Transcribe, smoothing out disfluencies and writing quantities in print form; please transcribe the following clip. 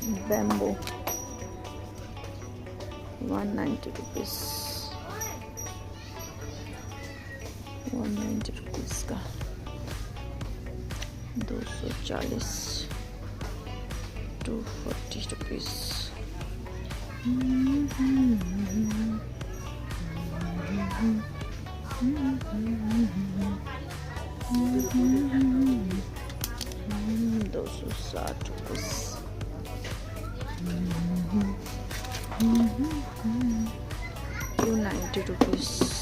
Bamboo 190 rupees, 190 rupees का 240, 240 rupees. दो सौ 60 रुपीज़, 290 रुपीज़।